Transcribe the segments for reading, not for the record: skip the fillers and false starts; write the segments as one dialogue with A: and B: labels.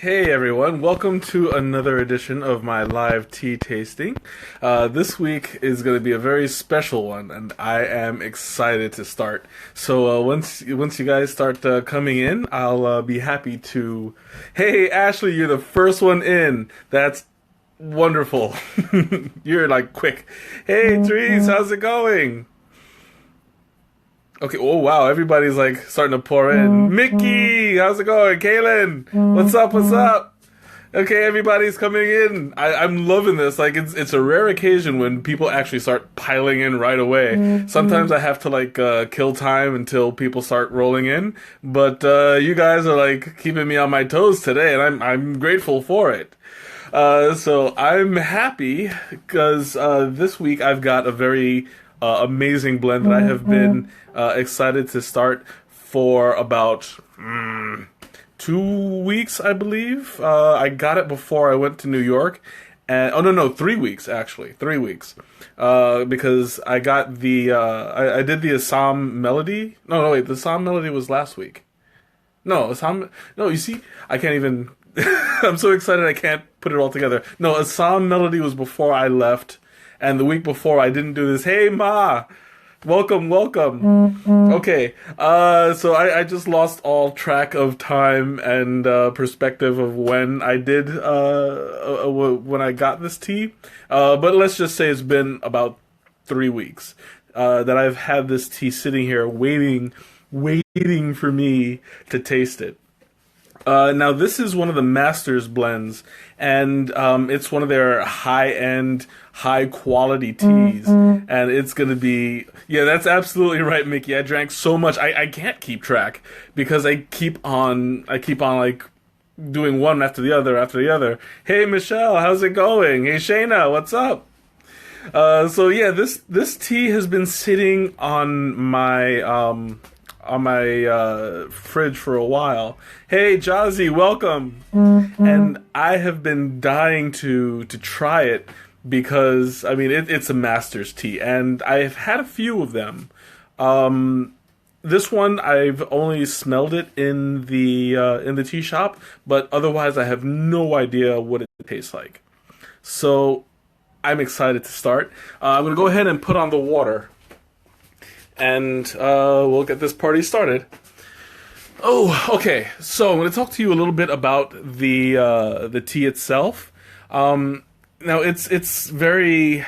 A: Hey everyone, welcome to another edition of my live tea tasting. This week is going to be a very special one, and I am excited to start. So once you guys start coming in, I'll be happy to. Hey Ashley, you're the first one in. That's wonderful. You're like quick. Hey Therese, how's it going? Okay, oh wow, everybody's like starting to pour in. Mickey, how's it going? Kaylin, what's up, what's up? Okay, everybody's coming in. I'm loving this. Like, it's a rare occasion when people actually start piling in right away. Sometimes I have to like kill time until people start rolling in. But you guys are like keeping me on my toes today, and I'm grateful for it. So I'm happy because this week I've got a very amazing blend that I have been excited to start for about 2 weeks, I believe. I got it before I went to New York. And, oh, no, 3 weeks, actually. 3 weeks. Because I got the, I did the Assam Melody. No, wait, the Assam Melody was last week. No, you see, I can't even, I'm so excited I can't put it all together. No, Assam Melody was before I left. And the week before, I didn't do this. Hey, Ma! Welcome. Okay, so I just lost all track of time and perspective of when I did, when I got this tea. But let's just say it's been about 3 weeks that I've had this tea sitting here waiting for me to taste it. Now, this is one of the Masters blends, and it's one of their high-end, high-quality teas, and it's going to be... Yeah, that's absolutely right, Mickey. I drank so much, I can't keep track, because I keep on, like, doing one after the other. Hey, Michelle, how's it going? Hey, Shayna, what's up? So, yeah, this tea has been sitting on my fridge for a while. Hey, Jazzy, welcome. And I have been dying to try it because, I mean, it's a Master's tea, and I've had a few of them. This one, I've only smelled it in the tea shop, but otherwise I have no idea what it tastes like. So, I'm excited to start. I'm going to go ahead and put on the water, and we'll get this party started. Oh, okay. So I'm going to talk to you a little bit about the tea itself. Now it's going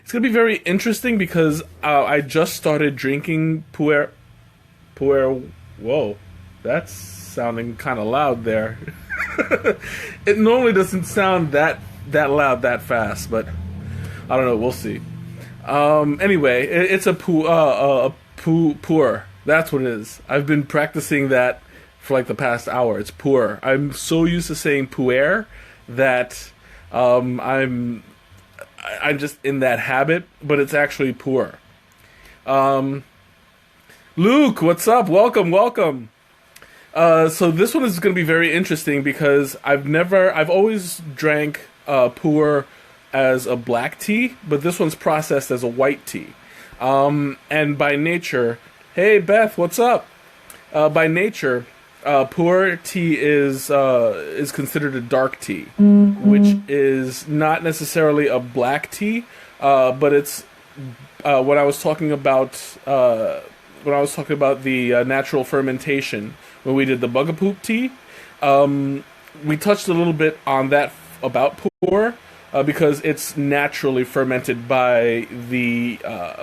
A: to be very interesting because I just started drinking pu'er. Whoa, that's sounding kind of loud there. It normally doesn't sound that loud that fast, but I don't know. We'll see. Anyway, it's a pu'er. That's what it is. I've been practicing that for like the past hour. It's pu'er. I'm so used to saying pu'er that I'm just in that habit, but it's actually pu'er. Luke, what's up? Welcome. So this one is going to be very interesting because I've always drank pu'er as a black tea, but this one's processed as a white tea. And by nature, hey Beth, what's up? By nature, pu'er tea is considered a dark tea, which is not necessarily a black tea, but it's when I was talking about the natural fermentation when we did the Bugapoop tea, we touched a little bit on that about pu'er. Because it's naturally fermented by the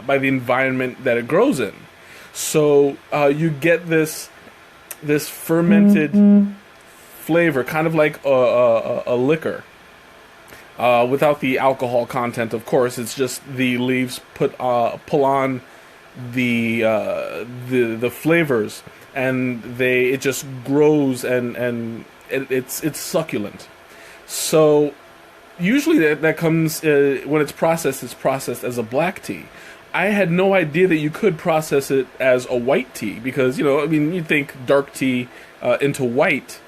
A: environment that it grows in, so you get this fermented flavor, kind of like a liquor, without the alcohol content. Of course, it's just the leaves pull on the flavors, and it just grows and it's succulent. So. Usually that comes, when it's processed as a black tea. I had no idea that you could process it as a white tea because, you'd think dark tea into white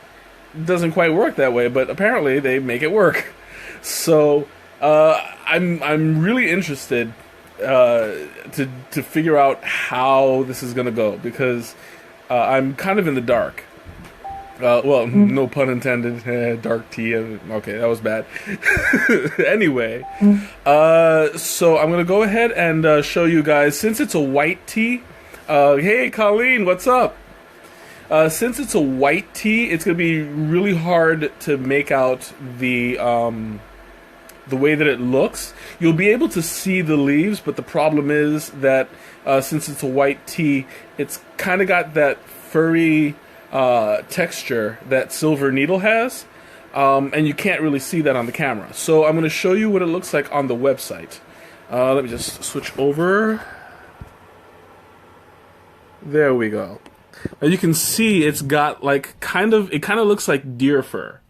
A: doesn't quite work that way, but apparently they make it work. So I'm really interested to figure out how this is going to go because I'm kind of in the dark. Well, no pun intended. Dark tea. Okay, that was bad. Anyway, so I'm gonna go ahead and show you guys. Since it's a white tea, hey Colleen, what's up? Since it's a white tea, it's gonna be really hard to make out the way that it looks. You'll be able to see the leaves, but the problem is that since it's a white tea, it's kind of got that furry texture that Silver Needle has, and you can't really see that on the camera. So I'm going to show you what it looks like on the website. Let me just switch over. There we go. Now you can see it's got like it kind of looks like deer fur,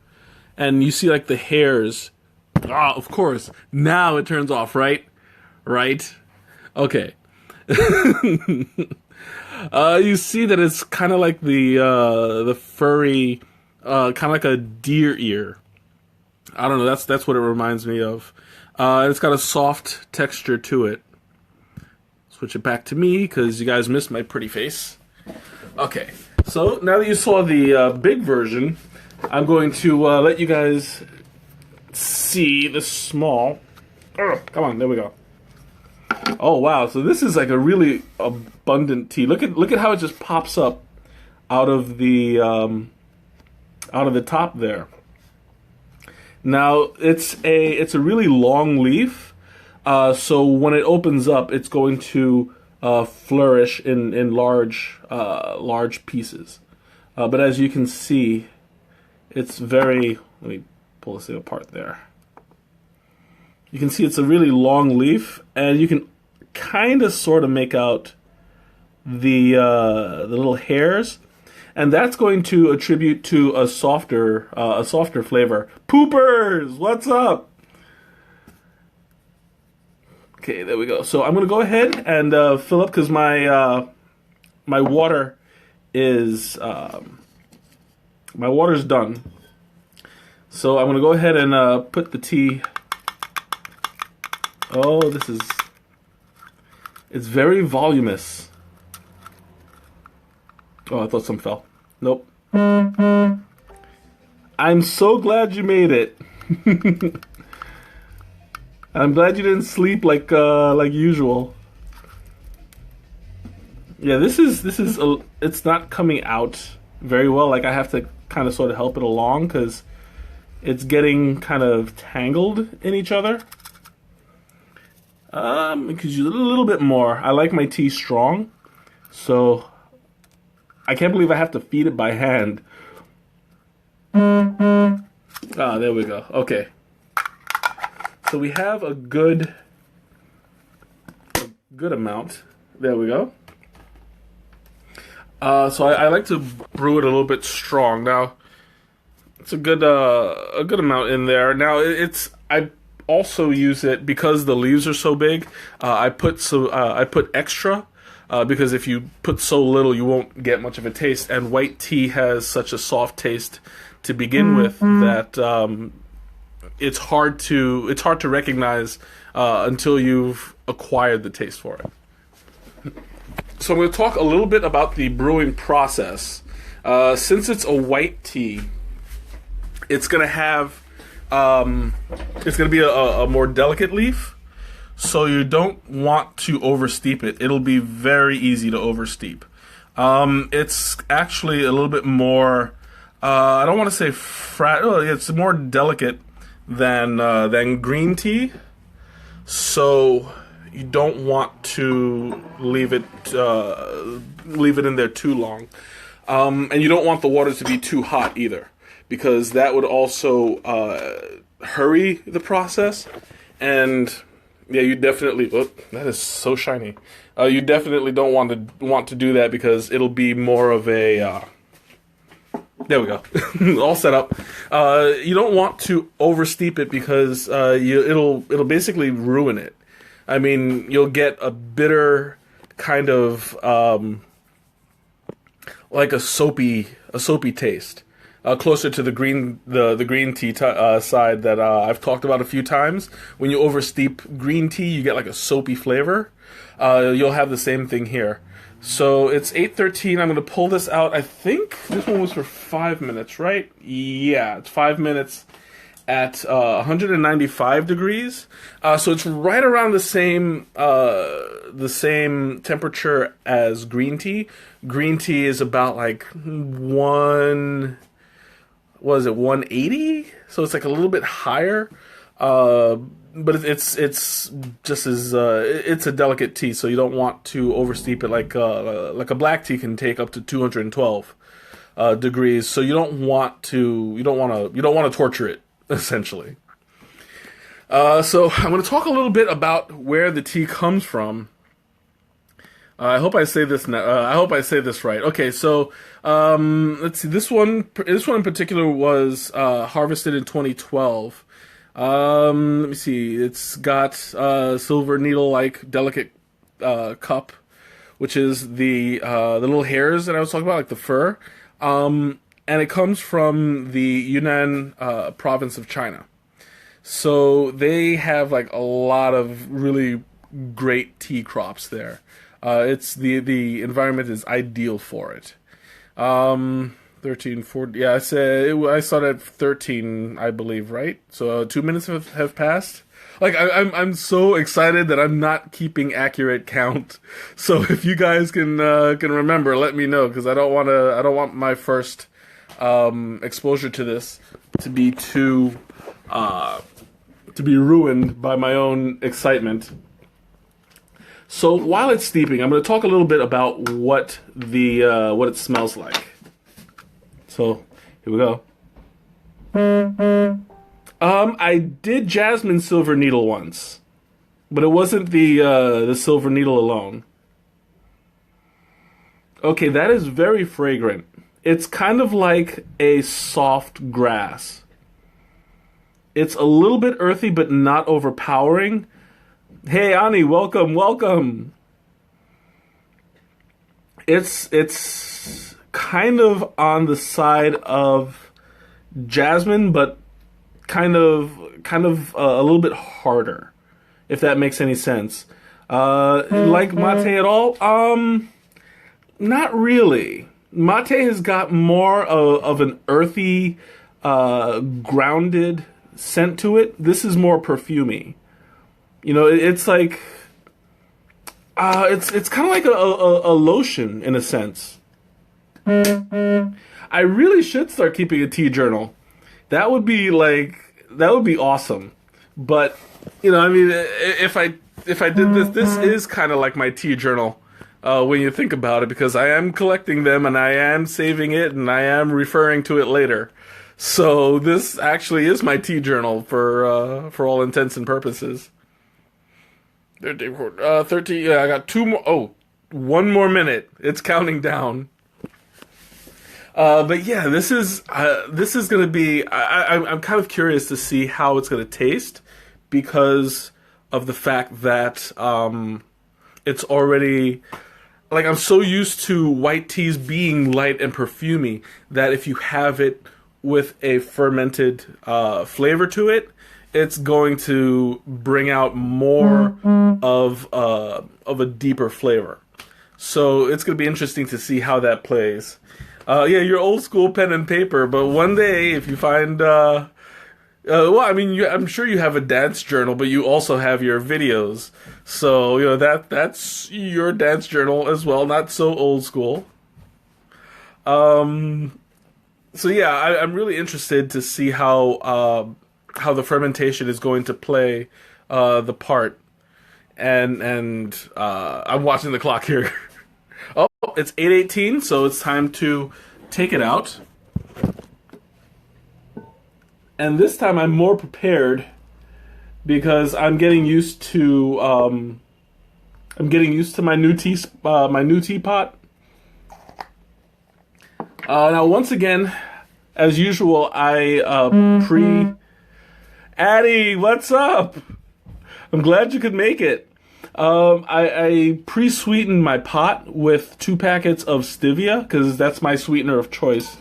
A: and you see like the hairs. Ah, of course. Now it turns off, right? Right? Okay. You see that it's kind of like the furry, kind of like a deer ear. I don't know. That's what it reminds me of. It's got a soft texture to it. Switch it back to me because you guys missed my pretty face. Okay. So now that you saw the big version, I'm going to let you guys see the small. Oh, come on, there we go. Oh wow, so this is like a really abundant tea. Look at how it just pops up out of the top there. Now it's a really long leaf, so when it opens up, it's going to flourish in large pieces. But as you can see, it's very. Let me pull this thing apart there. You can see it's a really long leaf, and you can kind of sort of make out the little hairs, and that's going to attribute to a softer flavor. Poopers, what's up? Okay, there we go. So I'm gonna go ahead and fill up because my water is my water's done. So I'm gonna go ahead and put the tea. Oh, it's very voluminous. Oh, I thought some fell. Nope. I'm so glad you made it. I'm glad you didn't sleep like usual. Yeah, this is it's not coming out very well. Like I have to kind of sort of help it along because it's getting kind of tangled in each other. Because you a little bit more. I like my tea strong, so I can't believe I have to feed it by hand. Ah, there we go. Okay. So we have a good amount. There we go. So I like to brew it a little bit strong. Now, it's a good amount in there. Now I also use it because the leaves are so big. I put extra because if you put so little, you won't get much of a taste. And white tea has such a soft taste to begin with that it's hard to recognize until you've acquired the taste for it. So I'm going to talk a little bit about the brewing process. Since it's a white tea, it's going to have it's going to be a more delicate leaf, so you don't want to oversteep it. It'll be very easy to oversteep. It's actually a little bit more. I don't want to say it's more delicate than green tea, so you don't want to leave it in there too long, and you don't want the water to be too hot either, because that would also hurry the process. And yeah, you definitely. Oh, that is so shiny. You definitely don't want to do that because it'll be more of a. There we go, all set up. You don't want to oversteep it because it'll basically ruin it. I mean, you'll get a bitter kind of like a soapy taste. closer to the green tea side that I've talked about a few times. When you oversteep green tea, you get like a soapy flavor. You'll have the same thing here. So it's 8:13. I'm going to pull this out. I think this one was for 5 minutes, right? Yeah, it's 5 minutes at 195 degrees. So it's right around the same temperature as green tea. Green tea is about like 180? So it's like a little bit higher. But it's just as it's a delicate tea, so you don't want to oversteep it like a black tea can take up to 212 degrees. So you don't want to torture it, essentially. So I'm going to talk a little bit about where the tea comes from. I hope I say this. I hope I say this right. Okay, so let's see. This one in particular was harvested in 2012. Let me see. It's got silver needle-like delicate cup, which is the little hairs that I was talking about, like the fur. And it comes from the Yunnan province of China. So they have like a lot of really great tea crops there. It's the environment is ideal for it. 13, 14. Yeah, I started at 13, I believe, right? So 2 minutes have passed. Like I'm so excited that I'm not keeping accurate count. So if you guys can remember, let me know, because I don't want my first exposure to this to be ruined by my own excitement. So while it's steeping, I'm going to talk a little bit about what it smells like. So here we go. I did jasmine silver needle once, but it wasn't the silver needle alone. Okay, that is very fragrant. It's kind of like a soft grass. It's a little bit earthy, but not overpowering. Hey, Ani, welcome. It's kind of on the side of jasmine, but kind of a little bit harder, if that makes any sense. Like mate at all? Not really. Mate has got more of an earthy, grounded scent to it. This is more perfumey. You know, it's like it's kind of like a lotion in a sense. I really should start keeping a tea journal. That would be awesome. But you know, I mean, if I did this is kind of like my tea journal when you think about it, because I am collecting them and I am saving it and I am referring to it later. So this actually is my tea journal for all intents and purposes. 13. Yeah, I got 2 more. Oh, 1 more minute. It's counting down. But yeah, this is going to be. I'm kind of curious to see how it's going to taste, because of the fact that it's already, like, I'm so used to white teas being light and perfumey that if you have it with a fermented flavor to it, it's going to bring out more of a deeper flavor. So it's going to be interesting to see how that plays. Yeah, you're old school pen and paper, but one day if you find, well, I mean, I'm sure you have a dance journal, but you also have your videos. So, you know, that's your dance journal as well, not so old school. So yeah, I'm really interested to see how the fermentation is going to play the part, and I'm watching the clock here. Oh, it's 8:18, so it's time to take it out. And this time I'm more prepared, because I'm getting used to my new teapot. Now, once again, as usual, I Addie, what's up? I'm glad you could make it. I pre-sweetened my pot with 2 packets of stevia, because that's my sweetener of choice.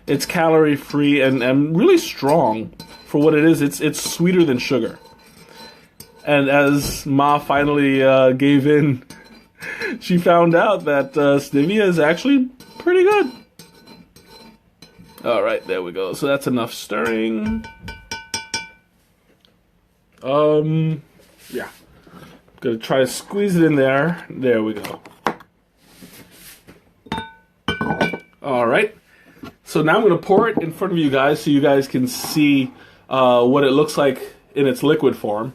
A: It's calorie free and really strong for what it is. It's sweeter than sugar. And as Ma finally gave in, she found out that stevia is actually pretty good. All right, there we go. So that's enough stirring. Yeah. Gonna try to squeeze it in there. There we go. All right. So now I'm gonna pour it in front of you guys so you guys can see what it looks like in its liquid form.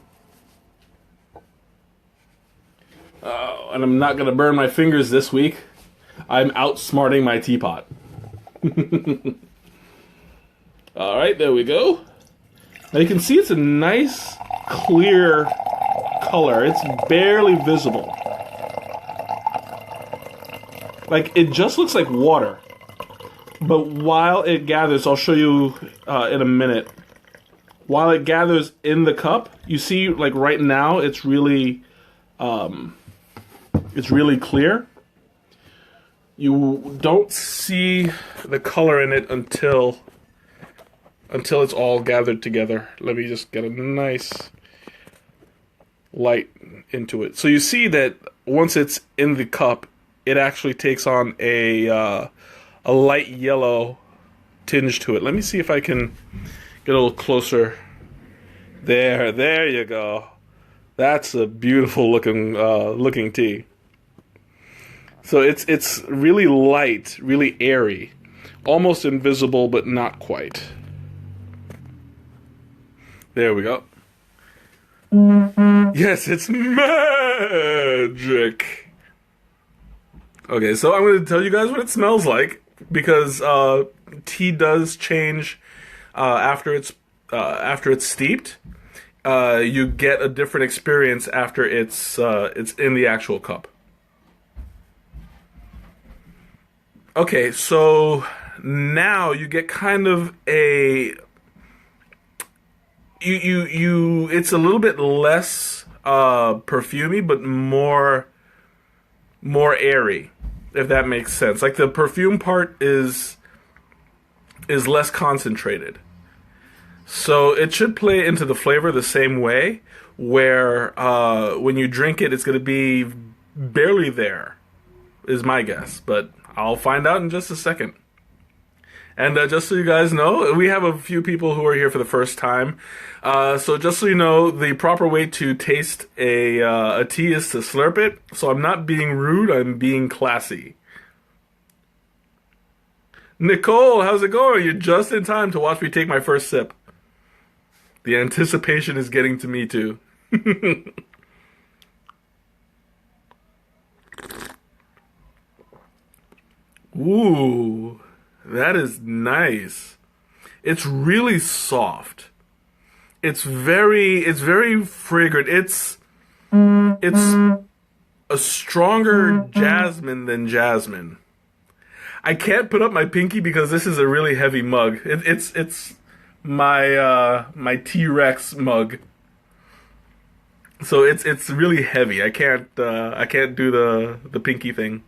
A: And I'm not gonna burn my fingers this week. I'm outsmarting my teapot. All right, there we go. Now you can see it's a nice, clear color. It's barely visible. Like, it just looks like water. But while it gathers, I'll show you in a minute. While it gathers in the cup, you see, like right now, it's really clear. You don't see the color in it until it's all gathered together. Let me just get a nice light into it. So you see that once it's in the cup, it actually takes on a light yellow tinge to it. Let me see if I can get a little closer. There you go. That's a beautiful looking tea. So it's really light, really airy, almost invisible, but not quite. There we go. Yes, it's magic. Okay, so I'm going to tell you guys what it smells like, because tea does change after it's steeped. You get a different experience after it's in the actual cup. Okay, so now you get kind of a it's a little bit less perfumey, but more airy, if that makes sense. Like, the perfume part is less concentrated. So it should play into the flavor the same way, where when you drink it, it's going to be barely there, is my guess. But I'll find out in just a second. And just so you guys know, we have a few people who are here for the first time. So just so you know, the proper way to taste a tea is to slurp it. So I'm not being rude, I'm being classy. Nicole, how's it going? You're just in time to watch me take my first sip. The anticipation is getting to me too. Ooh, that is nice. It's really soft. It's very fragrant. It's a stronger jasmine than jasmine. I can't put up my pinky because this is a really heavy mug. It's my T-Rex mug. So it's really heavy. I can't do the pinky thing.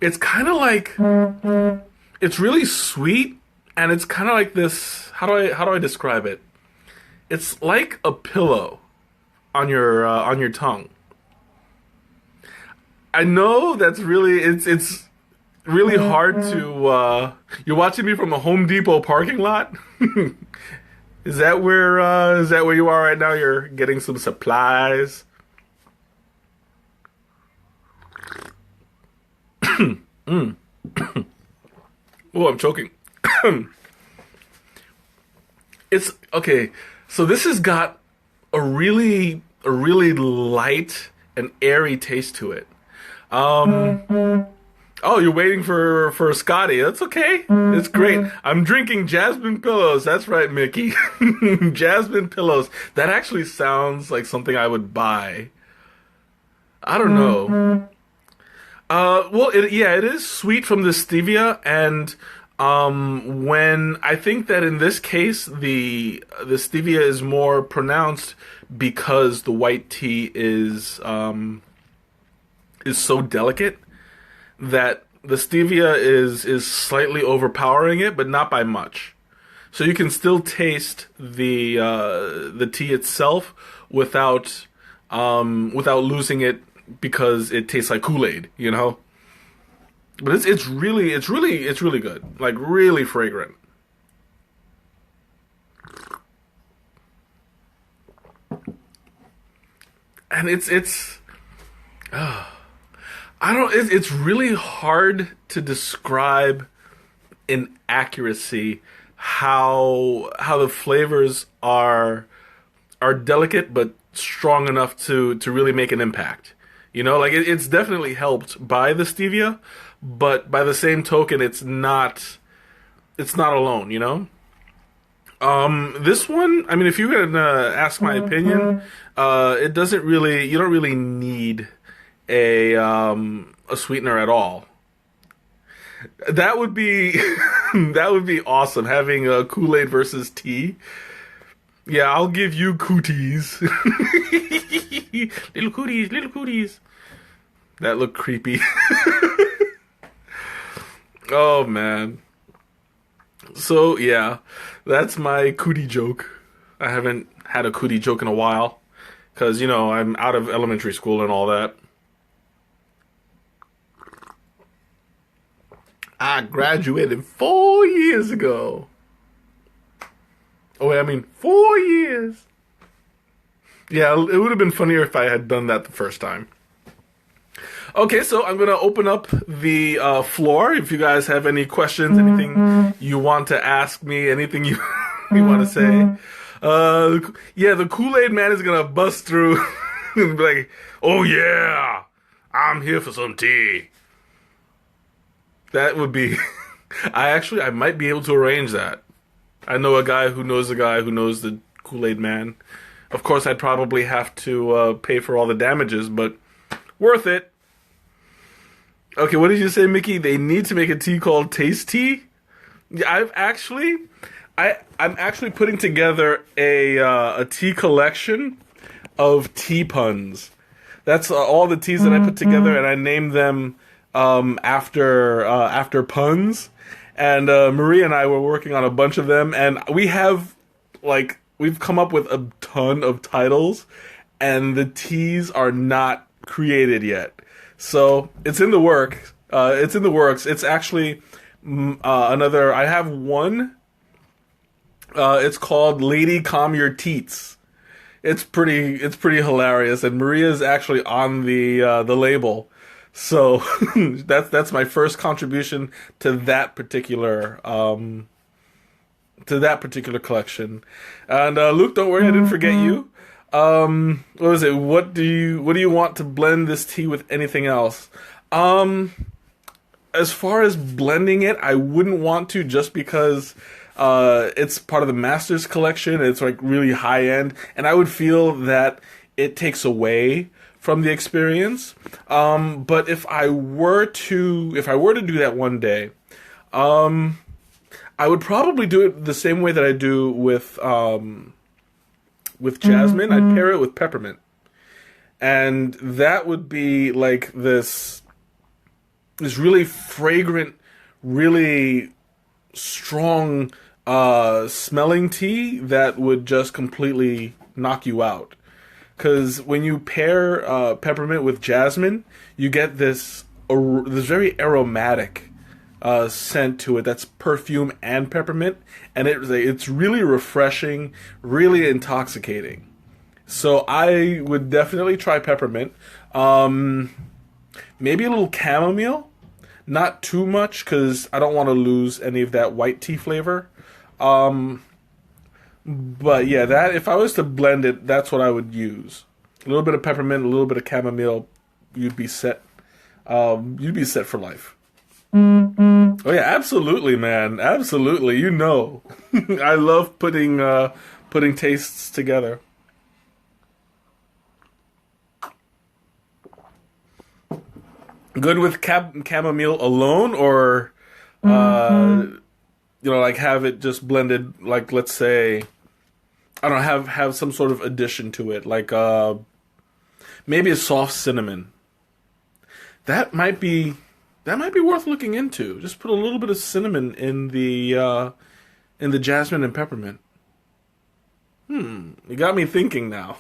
A: It's kind of like, it's really sweet, and it's kind of like this. How do I describe it? It's like a pillow on your tongue. I know that's really it's really hard to. You're watching me from a Home Depot parking lot. Is that where you are right now? You're getting some supplies. Oh, I'm choking. It's okay. So this has got a really light and airy taste to it. Oh, you're waiting for Scotty. That's okay. It's great. I'm drinking Jasmine Pillows. That's right, Mickey. Jasmine Pillows. That actually sounds like something I would buy. I don't know. Well, it is sweet from the stevia, and when I think that in this case the stevia is more pronounced because the white tea is is so delicate that the stevia is slightly overpowering it, but not by much. So you can still taste the tea itself without losing it because it tastes like Kool-Aid, you know. But it's really good, like really fragrant. And it's really hard to describe in accuracy how the flavors are delicate but strong enough to really make an impact. You know, like it's definitely helped by the stevia, but by the same token, it's not alone. You know. This one, I mean, if you were gonna ask my opinion, it doesn't really. You don't really need a sweetener at all. That would be that would be awesome, having a Kool-Aid versus tea. Yeah, I'll give you cooties. Little cooties, little cooties. That looked creepy. Oh man. So yeah, that's my cootie joke. I haven't had a cootie joke in a while, because, you know, I'm out of elementary school and all that. I graduated 4 years ago. Oh wait, I mean 4 years. Yeah, it would have been funnier if I had done that the first time. Okay, so I'm going to open up the floor. If you guys have any questions, anything you want to ask me, anything you, you want to say. Yeah, the Kool-Aid man is going to bust through and be like, oh yeah, I'm here for some tea. That would be... I might be able to arrange that. I know a guy who knows the Kool-Aid man. Of course, I'd probably have to pay for all the damages, but worth it. Okay, what did you say, Mickey? They need to make a tea called Taste Tea? Yeah, I'm actually putting together a tea collection of tea puns. That's all the teas that I put together, and I named them after puns. And Maria and I were working on a bunch of them, and we've come up with a ton of titles, and the teas are not created yet. So it's in the work. It's in the works. It's actually another. I have one. It's called "Lady Calm Your Teats." It's pretty hilarious, and Maria's actually on the label. So that's my first contribution to that particular collection. And Luke, don't worry, I didn't forget you. What was it? What do you want to blend this tea with anything else? As far as blending it, I wouldn't want to, just because it's part of the Masters collection. It's like really high end, and I would feel that it takes away from the experience. But if I were to do that one day, I would probably do it the same way that I do with jasmine. I'd pair it with peppermint, and that would be like this really fragrant, really strong smelling tea that would just completely knock you out. Because when you pair peppermint with jasmine, you get this very aromatic scent to it that's perfume and peppermint, and it's really refreshing, really intoxicating. So I would definitely try peppermint. Maybe a little chamomile, not too much, because I don't want to lose any of that white tea flavor. But yeah, that if I was to blend it, that's what I would use. A little bit of peppermint, a little bit of chamomile, you'd be set. You'd be set for life. Oh yeah, absolutely, man, absolutely. You know, I love putting tastes together. Good with chamomile alone, or like have it just blended. Like, let's say, I don't know, have some sort of addition to it, like maybe a soft cinnamon. That might be worth looking into. Just put a little bit of cinnamon in the jasmine and peppermint. You got me thinking now.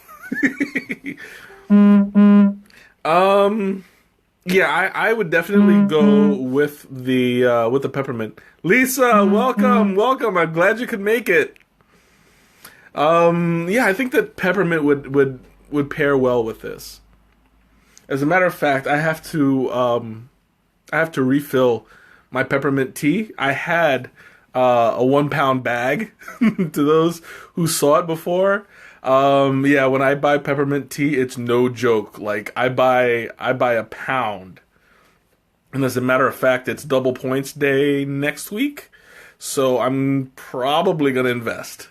A: Yeah, I would definitely go with the peppermint. Lisa, welcome. I'm glad you could make it. Yeah, I think that peppermint would pair well with this. As a matter of fact, I have to refill my peppermint tea. I had a 1 pound bag to those who saw it before. Yeah, when I buy peppermint tea, it's no joke. Like I buy a pound. And as a matter of fact, it's double points day next week. So I'm probably gonna invest.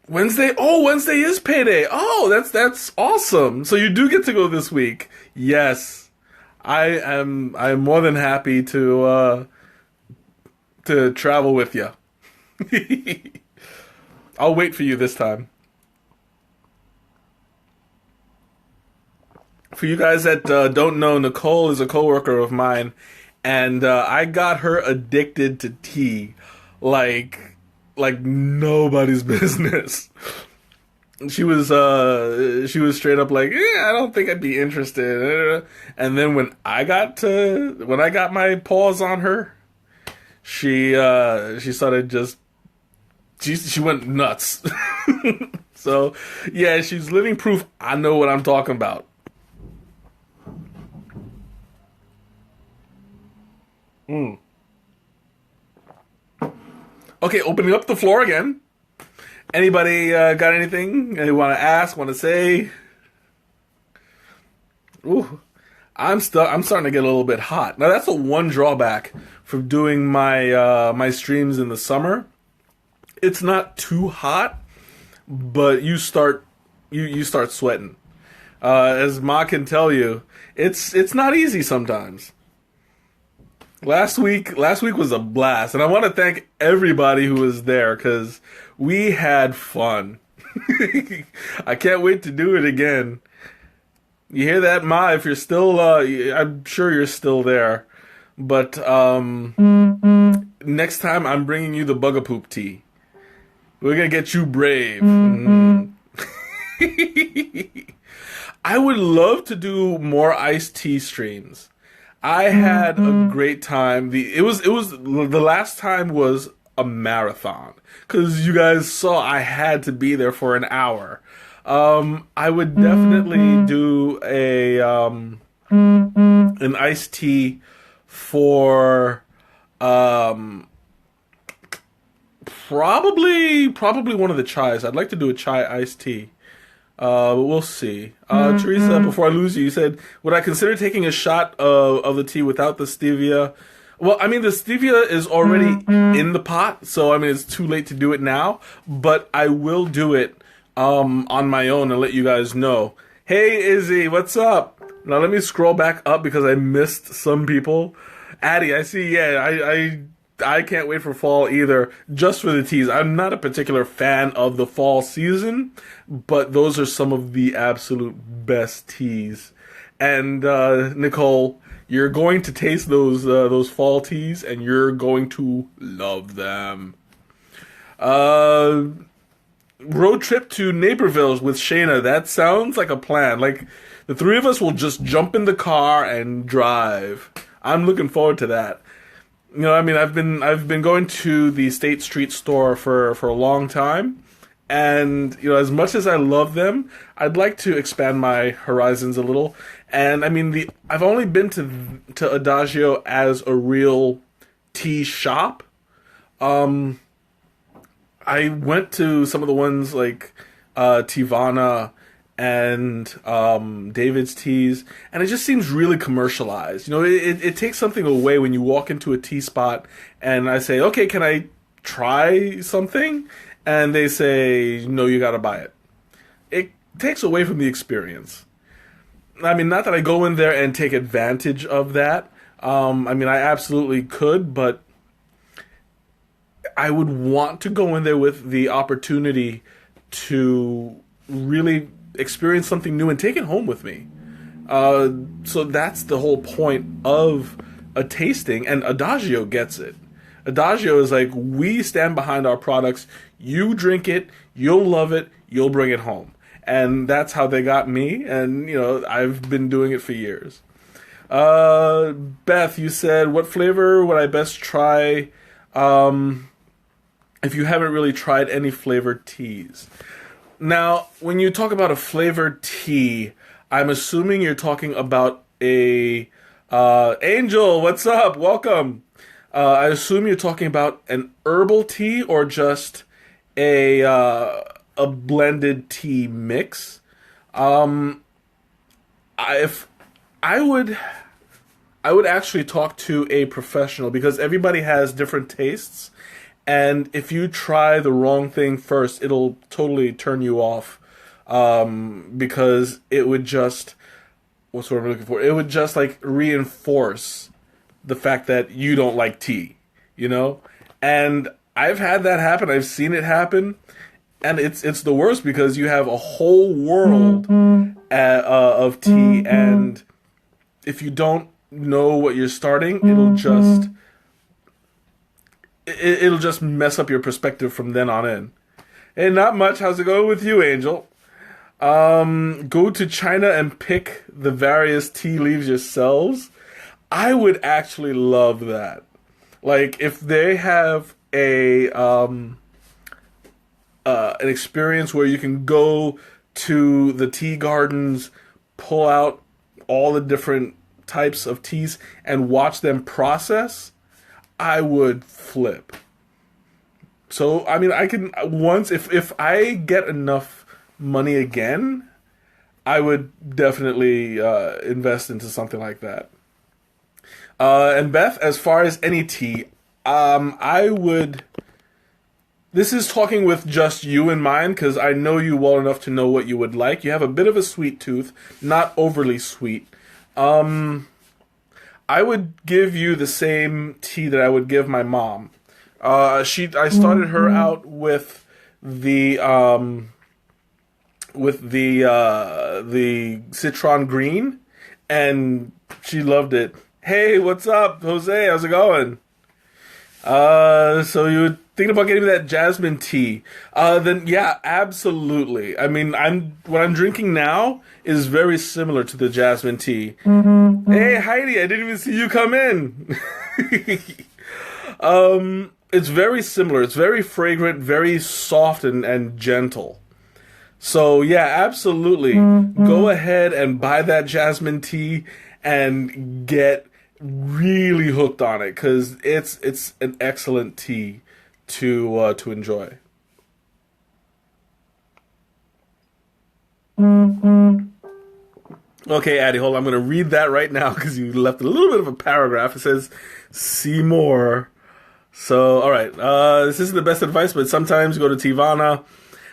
A: Wednesday is payday. Oh, that's awesome. So you do get to go this week. Yes. I'm more than happy to travel with you. I'll wait for you this time. For you guys that don't know, Nicole is a coworker of mine, and I got her addicted to tea like nobody's business. She was straight up like, I don't think I'd be interested. And then when I got my paws on her, she started just she went nuts. So yeah, she's living proof I know what I'm talking about. Okay, opening up the floor again. Anybody got anything they want to ask, want to say? Ooh, I'm starting to get a little bit hot. Now that's the one drawback from doing my streams in the summer. It's not too hot, but you start sweating. As Ma can tell you, it's not easy sometimes. Last week was a blast, and I want to thank everybody who was there because we had fun. I can't wait to do it again. You hear that, Ma? If you're still, I'm sure you're still there. But next time, I'm bringing you the Bugapoop tea. We're gonna get you brave. I would love to do more iced tea streams. I had a great time. The last time was a marathon because you guys saw I had to be there for an hour. I would definitely do an iced tea for probably one of the chais. I'd like to do a chai iced tea. But we'll see. Teresa, before I lose you, you said, would I consider taking a shot of the tea without the stevia? Well, I mean, the stevia is already in the pot, so I mean, it's too late to do it now, but I will do it on my own and let you guys know. Hey, Izzy, what's up? Now, let me scroll back up because I missed some people. Addie, I see, yeah, I can't wait for fall either, just for the teas. I'm not a particular fan of the fall season, but those are some of the absolute best teas. And Nicole, you're going to taste those fall teas, and you're going to love them. Road trip to Naperville with Shayna. That sounds like a plan. Like the three of us will just jump in the car and drive. I'm looking forward to that. You know, I mean, I've been going to the State Street store for a long time, and you know, as much as I love them, I'd like to expand my horizons a little. And I mean, I've only been to Adagio as a real tea shop. I went to some of the ones like Tivana and David's Teas, and it just seems really commercialized. You know, it takes something away when you walk into a tea spot and I say, okay, can I try something? And they say, no, you gotta buy it. It takes away from the experience. I mean, not that I go in there and take advantage of that. I mean, I absolutely could, but I would want to go in there with the opportunity to really experience something new and take it home with me. So that's the whole point of a tasting, and Adagio gets it. Adagio is like, we stand behind our products. You drink it, you'll love it, you'll bring it home. And that's how they got me, and, I've been doing it for years. Beth, you said, what flavor would I best try if you haven't really tried any flavored teas? Now, when you talk about a flavored tea, I'm assuming you're talking about a... Angel, what's up? Welcome. I assume you're talking about an herbal tea or just a blended tea mix. If I would actually talk to a professional, because everybody has different tastes, and if you try the wrong thing first, it'll totally turn you off, because it would just, what's what I'm looking for? It would just like reinforce the fact that you don't like tea, And I've had that happen. I've seen it happen, and it's the worst because you have a whole world of tea, and if you don't know what you're starting, it'll just mess up your perspective from then on in. Hey, not much. How's it going with you, Angel? Go to China and pick the various tea leaves yourselves. I would actually love that. Like, if they have an experience where you can go to the tea gardens, pull out all the different types of teas, and watch them process, I would flip. So, I mean, I can, once, if I get enough money again, I would definitely invest into something like that. And Beth, as far as any tea, I would... This is talking with just you in mind, because I know you well enough to know what you would like. You have a bit of a sweet tooth, not overly sweet. I would give you the same tea that I would give my mom. I started her out with the citron green, and she loved it. Hey, what's up, Jose? How's it going? So you thinking about getting that jasmine tea? Then yeah, absolutely. I mean, what I'm drinking now is very similar to the jasmine tea. Hey, Heidi, I didn't even see you come in. It's very similar. It's very fragrant, very soft and gentle. So yeah, absolutely. Go ahead and buy that jasmine tea and get really hooked on it, because it's an excellent tea to enjoy. Okay, Addie, hold on. I'm going to read that right now because you left a little bit of a paragraph. It says, see more. So, all right. This isn't the best advice, but sometimes go to Tivana.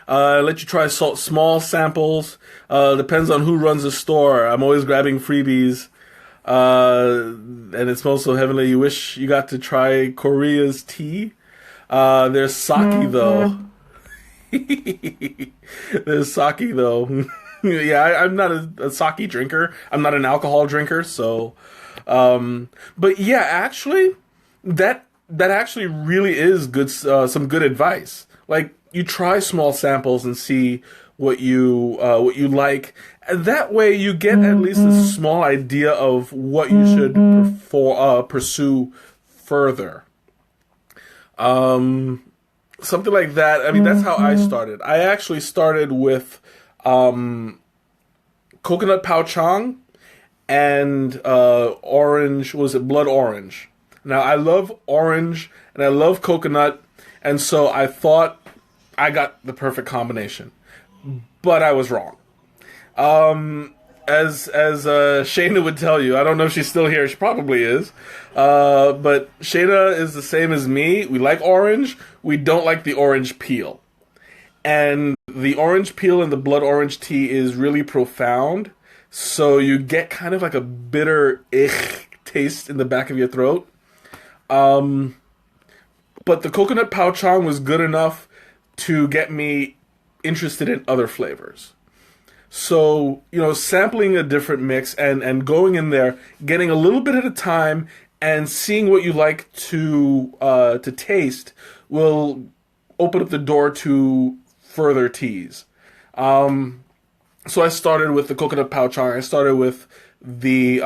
A: Let you try small samples. Depends on who runs the store. I'm always grabbing freebies. And it smells so heavenly. You wish you got to try Korea's tea. There's sake, though. There's sake, though. Yeah, I'm not a sake drinker. I'm not an alcohol drinker, so... but yeah, actually, that actually really is good. Some good advice. Like, you try small samples and see what you like. And that way, you get at least a small idea of what you should pursue further. Something like that. I mean, that's how I started. I actually started with coconut pao chang and orange. Was it blood orange? Now, I love orange and I love coconut, and so I thought I got the perfect combination, but I was wrong. As Shayna would tell you, I don't know if she's still here. She probably is. But Shayna is the same as me. We like orange. We don't like the orange peel. And the orange peel in the blood orange tea is really profound. So you get kind of like a bitter taste in the back of your throat. But the coconut pao chang was good enough to get me interested in other flavors. So, sampling a different mix and going in there, getting a little bit at a time, and seeing what you like to taste will open up the door to further teas. So I started with the coconut pao chang. I started with the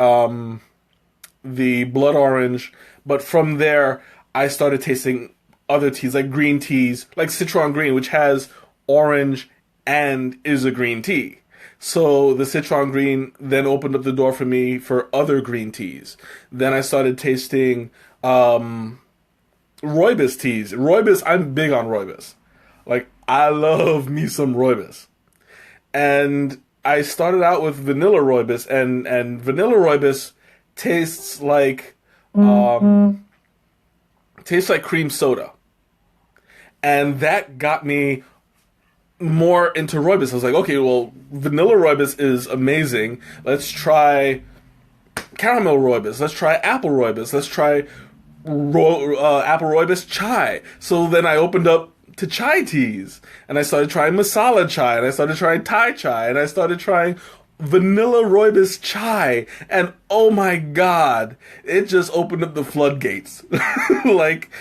A: blood orange, but from there I started tasting other teas like green teas, like citron green, which has orange and is a green tea. So the citron green then opened up the door for me for other green teas. Then I started tasting rooibos teas. Rooibos, I'm big on rooibos. Like, I love me some rooibos. And I started out with vanilla rooibos, and vanilla rooibos tastes like cream soda. And that got me more into rooibos. I was like, okay, well, vanilla rooibos is amazing. Let's try caramel rooibos. Let's try apple rooibos. Let's try apple rooibos chai. So then I opened up to chai teas, and I started trying masala chai, and I started trying Thai chai, and I started trying vanilla rooibos chai, and oh my god, it just opened up the floodgates. Like,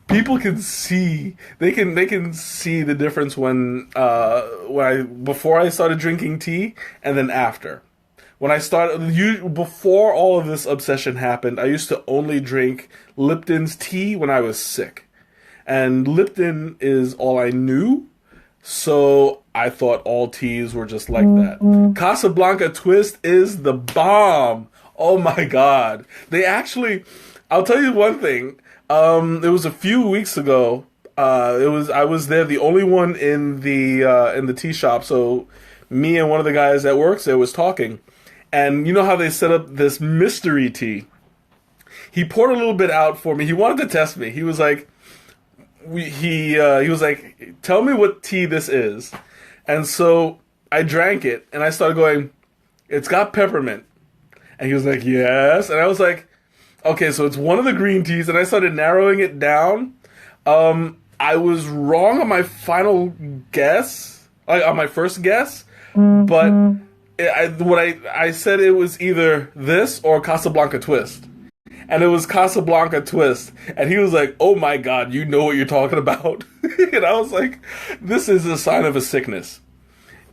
A: people can see, they can see the difference before I started drinking tea and then after. When I started, before all of this obsession happened, I used to only drink Lipton's tea when I was sick. And Lipton is all I knew, so I thought all teas were just like that. Casablanca Twist is the bomb. Oh my god. They actually, I'll tell you one thing. It was a few weeks ago. I was there, the only one in the tea shop. So me and one of the guys that works there was talking, and you know how they set up this mystery tea. He poured a little bit out for me. He wanted to test me. He was like, he was like, tell me what tea this is. And so I drank it, and I started going, it's got peppermint. And he was like, yes. And I was like, okay, so it's one of the green teas. And I started narrowing it down. I was wrong on my final guess, like on my first guess, but I said it was either this or Casablanca Twist. And it was Casablanca Twist. And he was like, oh my god, you know what you're talking about. And I was like, this is a sign of a sickness.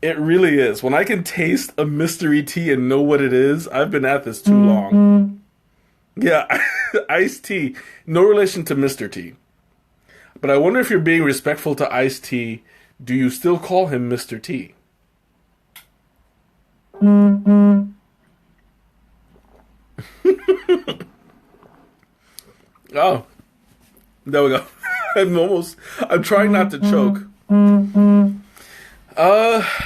A: It really is. When I can taste a mystery tea and know what it is, I've been at this too long. Yeah, iced tea. No relation to Mr. T. But I wonder if you're being respectful to iced tea, do you still call him Mr. T? Oh, there we go. I'm trying not to choke.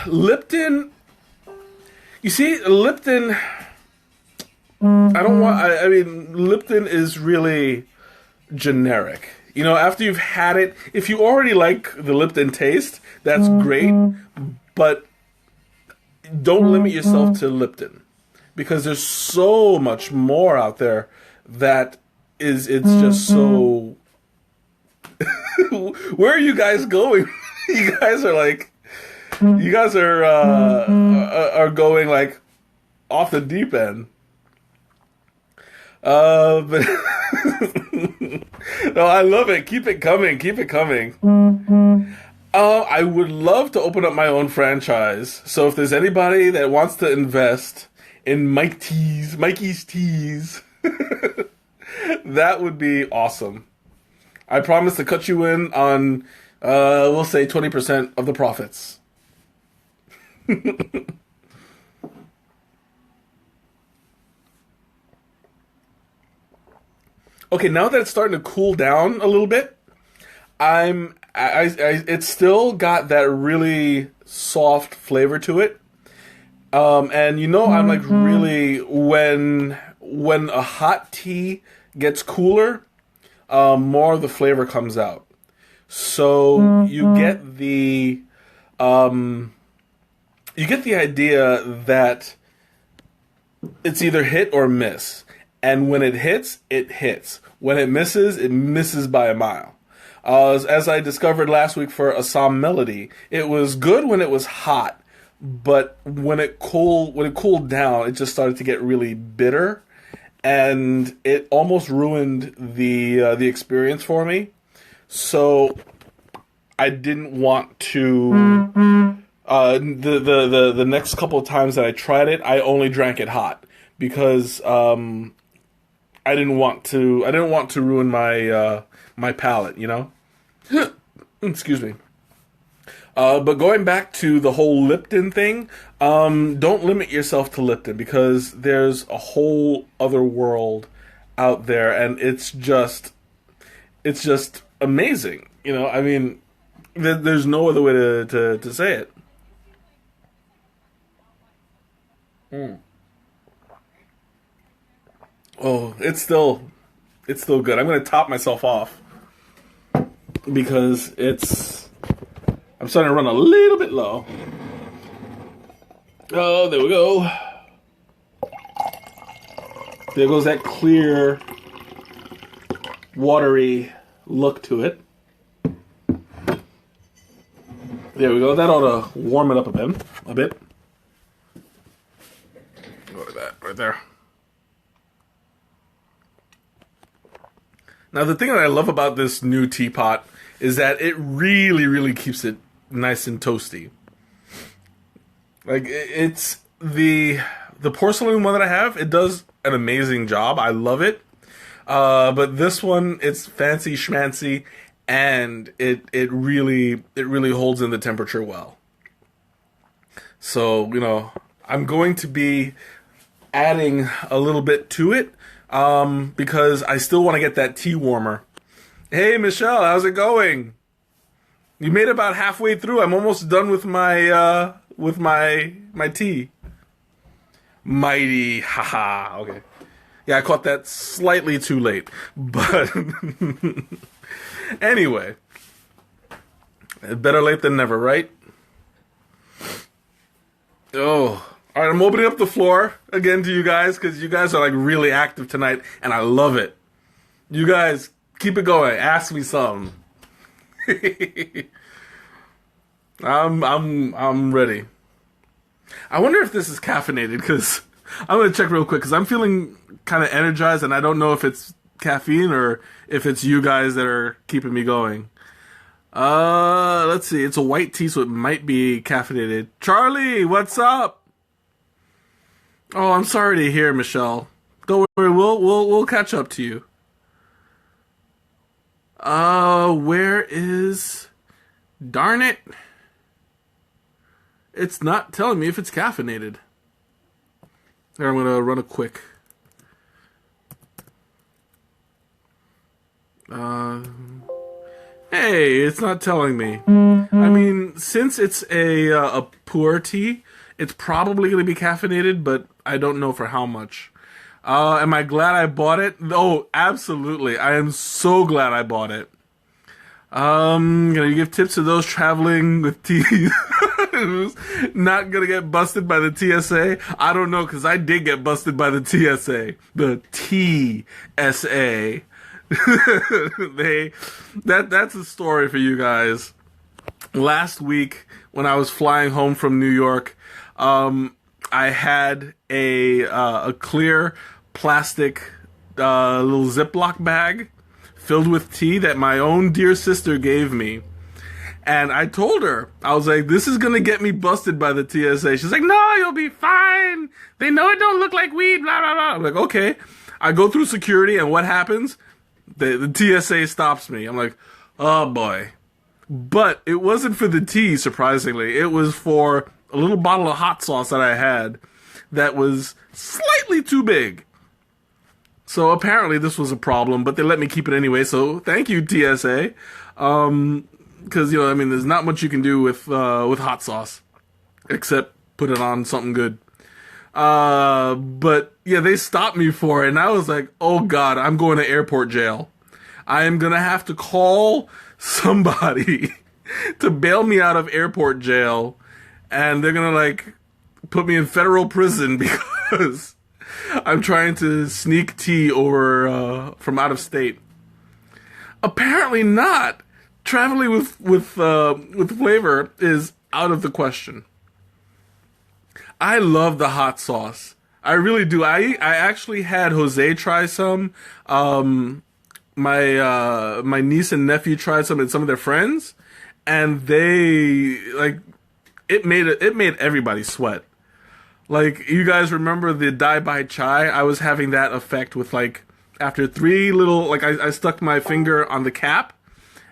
A: Lipton, you see, Lipton, I mean, Lipton is really generic. You know, after you've had it, if you already like the Lipton taste, that's great, but don't limit yourself to Lipton, because there's so much more out there that it's just so... Where are you guys going? You guys are like... You guys are going like off the deep end. But no, I love it. Keep it coming. Keep it coming. I would love to open up my own franchise. So if there's anybody that wants to invest in Mikey's Teas, that would be awesome. I promise to cut you in on, we'll say 20% of the profits. Okay, now that it's starting to cool down a little bit, it's still got that really soft flavor to it. And you know, I'm like really, when a hot tea gets cooler, more of the flavor comes out. So you get the idea that it's either hit or miss. And when it hits, it hits. When it misses by a mile. As I discovered last week for Assam Melody, it was good when it was hot, but when it cooled down, it just started to get really bitter, and it almost ruined the experience for me. So I didn't want to. The next couple of times that I tried it, I only drank it hot because I didn't want to. I didn't want to ruin my palate. You know. Excuse me. But going back to the whole Lipton thing, don't limit yourself to Lipton because there's a whole other world out there, and it's just amazing. You know, I mean, there's no other way to say it. Mm. Oh, it's still good. I'm gonna top myself off because I'm starting to run a little bit low. Oh, there we go. There goes that clear, watery look to it. There we go. That ought to warm it up a bit. Look at that right there. Now, the thing that I love about this new teapot is that it really, really keeps it nice and toasty. Like, it's the porcelain one that I have, it does an amazing job. I love it. But this one, it's fancy schmancy, and it really holds in the temperature well. So, you know, I'm going to be adding a little bit to it because I still want to get that tea warmer. Hey, Michelle, how's it going? You made it about halfway through. I'm almost done with my tea. Mighty, haha. Okay, yeah, I caught that slightly too late, but anyway, better late than never, right? Oh. All right, I'm opening up the floor again to you guys because you guys are like really active tonight, and I love it. You guys keep it going. Ask me something. I'm ready. I wonder if this is caffeinated because I'm gonna check real quick because I'm feeling kind of energized, and I don't know if it's caffeine or if it's you guys that are keeping me going. Let's see. It's a white tea, so it might be caffeinated. Charlie, what's up? Oh, I'm sorry to hear, Michelle. Don't worry, we'll catch up to you. Where is... Darn it. It's not telling me if it's caffeinated. There, I'm gonna run a quick. Hey, it's not telling me. I mean, since it's a pu'er tea, it's probably going to be caffeinated, but I don't know for how much. Am I glad I bought it? Oh, absolutely. I am so glad I bought it. Gonna you give tips to those traveling with tea who's not gonna get busted by the TSA? I don't know, because I did get busted by the TSA. The TSA. That's a story for you guys. Last week, when I was flying home from New York, I had a clear plastic little Ziploc bag filled with tea that my own dear sister gave me. And I told her, I was like, this is going to get me busted by the TSA. She's like, no, you'll be fine. They know it don't look like weed, blah, blah, blah. I'm like, okay. I go through security, and what happens? The TSA stops me. I'm like, oh boy. But it wasn't for the tea, surprisingly. It was for a little bottle of hot sauce that I had that was slightly too big. So apparently this was a problem, but they let me keep it anyway, so thank you, TSA. Because, you know, I mean, there's not much you can do with hot sauce, except put it on something good. But, yeah, they stopped me for it, and I was like, oh God, I'm going to airport jail. I am going to have to call somebody to bail me out of airport jail, and they're going to, like, put me in federal prison because I'm trying to sneak tea over from out of state. Apparently not. Traveling with flavor is out of the question. I love the hot sauce. I really do. I actually had Jose try some. My niece and nephew tried some and some of their friends, and they like it made everybody sweat. Like, you guys remember the Dai Bai Chai? I was having that effect with, like, after three little, like, I stuck my finger on the cap,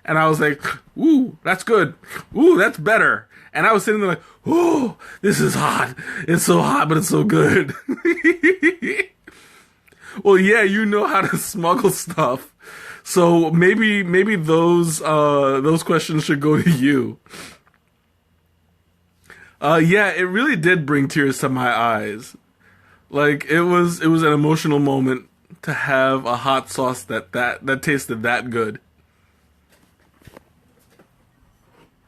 A: and I was like, ooh, that's good. Ooh, that's better. And I was sitting there like, ooh, this is hot. It's so hot, but it's so good. Well, yeah, you know how to smuggle stuff. So maybe those questions should go to you. Yeah, it really did bring tears to my eyes. Like, it was an emotional moment to have a hot sauce that tasted that good.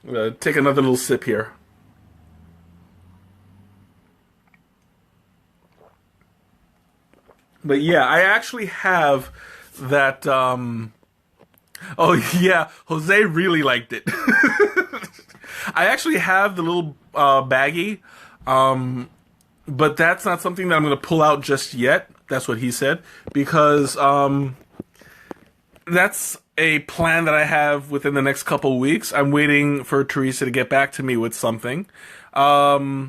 A: I'm gonna take another little sip here. But yeah, I actually have that. Oh yeah, Jose really liked it. I actually have the little baggie, but that's not something that I'm going to pull out just yet. That's what he said, because that's a plan that I have within the next couple weeks. I'm waiting for Teresa to get back to me with something. But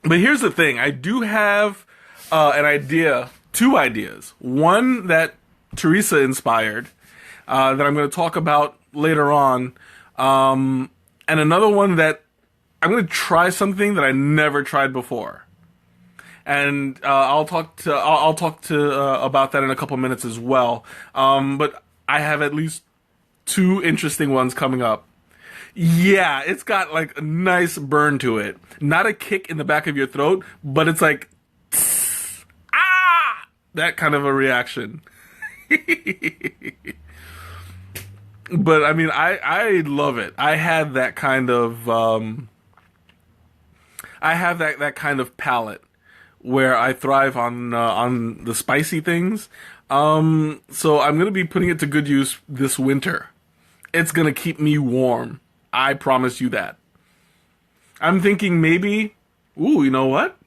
A: here's the thing. I do have an idea, two ideas. One that Teresa inspired, that I'm going to talk about later on. And another one that I'm going to try something that I never tried before. And I'll talk to about that in a couple minutes as well. But I have at least two interesting ones coming up. Yeah, it's got like a nice burn to it. Not a kick in the back of your throat, but it's like, ah, that kind of a reaction. But I mean, I love it. I had that kind of I have that kind of palate where I thrive on the spicy things. So I'm gonna be putting it to good use this winter. It's gonna keep me warm. I promise you that. I'm thinking maybe, ooh, you know what?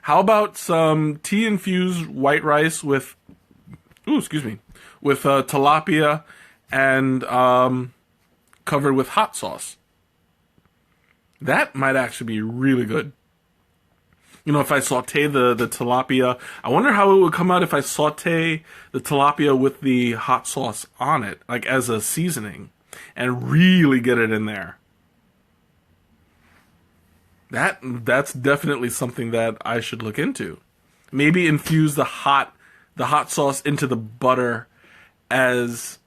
A: How about some tea-infused white rice with, with tilapia and covered with hot sauce. That might actually be really good. You know, if I saute the tilapia, I wonder how it would come out if I saute the tilapia with the hot sauce on it, like as a seasoning, and really get it in there. That's definitely something that I should look into. Maybe infuse the hot sauce into the butter as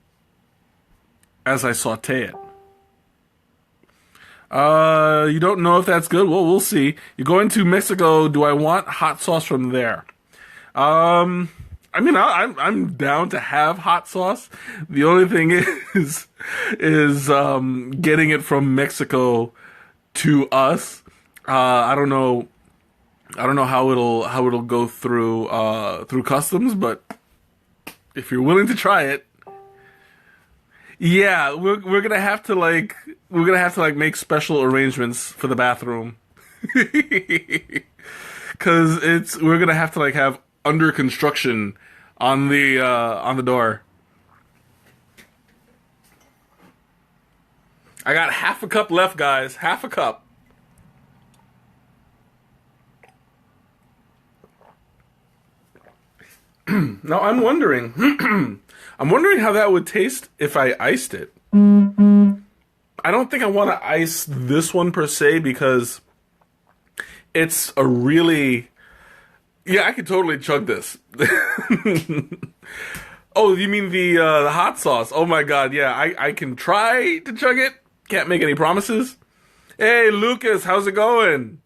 A: I saute it. You don't know if that's good? Well, we'll see. You're going to Mexico. Do I want hot sauce from there? I mean, I'm down to have hot sauce. The only thing is getting it from Mexico to us. I don't know how it'll go through customs, but if you're willing to try it, yeah, we're gonna have to make special arrangements for the bathroom, because we're gonna have to like have under construction on the door. I got half a cup left, guys. Half a cup. Now I'm wondering how that would taste if I iced it. I don't think I want to ice this one per se, because it's a really... Yeah, I could totally chug this. Oh, you mean the hot sauce? Oh my god, yeah, I can try to chug it. Can't make any promises. Hey, Lucas, how's it going?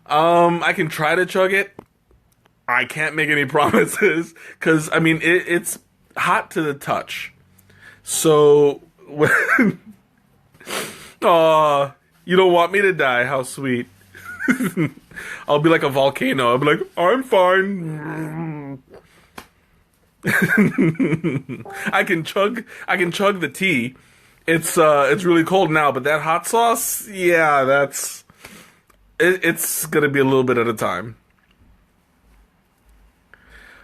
A: I can try to chug it. I can't make any promises, because, I mean, it's hot to the touch. So, when... Aw, you don't want me to die, how sweet. I'll be like a volcano. I'll be like, I'm fine. I can chug the tea. It's really cold now, but that hot sauce, yeah, It's gonna be a little bit at a time.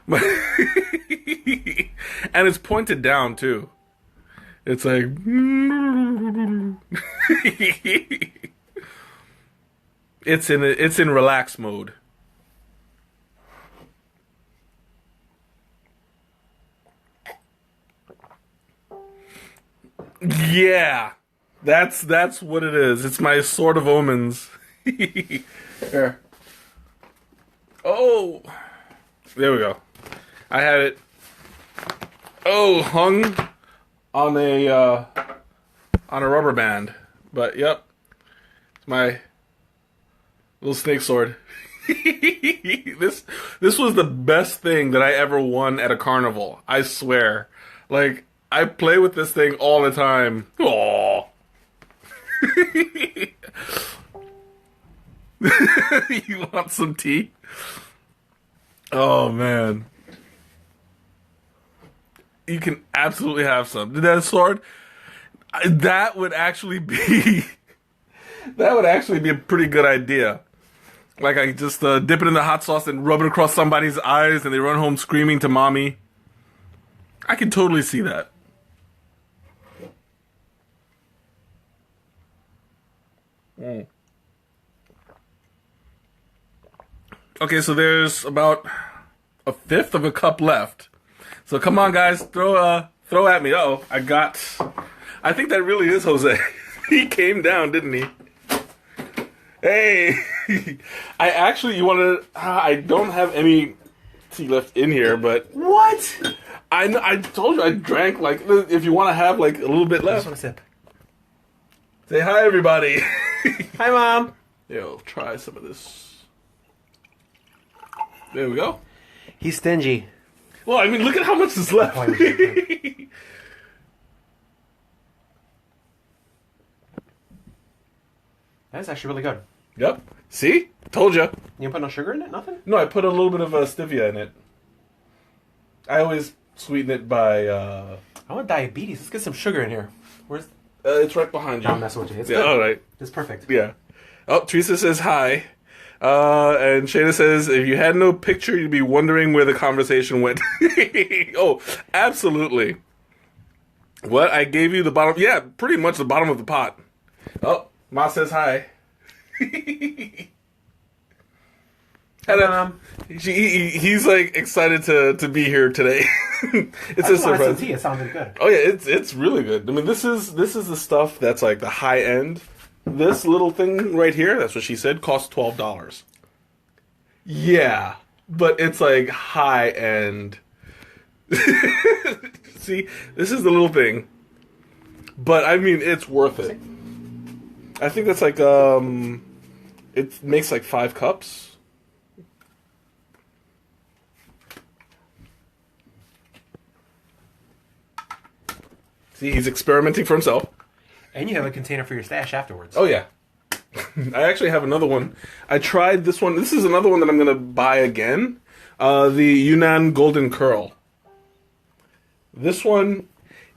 A: But and it's pointed down too. It's like it's in relax mode. Yeah. That's what it is. It's my Sword of Omens. Here. Oh. There we go. I had it. Oh, hung on a rubber band. But yep. It's my little snake sword. This was the best thing that I ever won at a carnival. I swear. Like, I play with this thing all the time. Aww. You want some tea? Oh, man. You can absolutely have some. That sword, that would actually be... that would actually be a pretty good idea. Like, I just dip it in the hot sauce and rub it across somebody's eyes and they run home screaming to mommy. I can totally see that. Mm. Okay, so there's about a fifth of a cup left. So come on, guys, throw at me. Oh, I think that really is Jose. He came down, didn't he? Hey, I don't have any tea left in here, but
B: What?
A: I told you I drank, like, if you want to have like a little bit
B: I just
A: left.
B: want a sip.
A: Say hi, everybody.
B: Hi, Mom.
A: Yo, try some of this. There we go.
B: He's stingy.
A: Well, I mean, look at how much is left.
B: Oh, yeah. That's actually really good.
A: Yep. See? Told you.
B: You didn't put no sugar in it? Nothing?
A: No, I put a little bit of stevia in it. I always sweeten it by...
B: I want diabetes. Let's get some sugar in here. Where's...
A: it's right behind you.
B: I'm messing with you. It's
A: Yeah,
B: good.
A: all right.
B: It's perfect.
A: Yeah. Oh, Teresa says hi. And Shayna says, if you had no picture, you'd be wondering where the conversation went. Oh, absolutely. What? I gave you the bottom... Yeah, pretty much the bottom of the pot. Oh, Ma says hi.
B: Hello.
A: He's like excited to be here today. It's a surprise.
B: Some tea. It sounded good.
A: Oh yeah, it's really good. I mean, this is the stuff that's like the high end. This little thing right here, that's what she said, costs $12. Yeah, but it's like high end. See, this is the little thing. But I mean, it's worth it. I think that's like it makes like 5 cups. See, he's experimenting for himself.
B: And you have a container for your stash afterwards.
A: Oh, yeah. I actually have another one. I tried this one. This is another one that I'm going to buy again. The Ynnan Golden Curl. This one,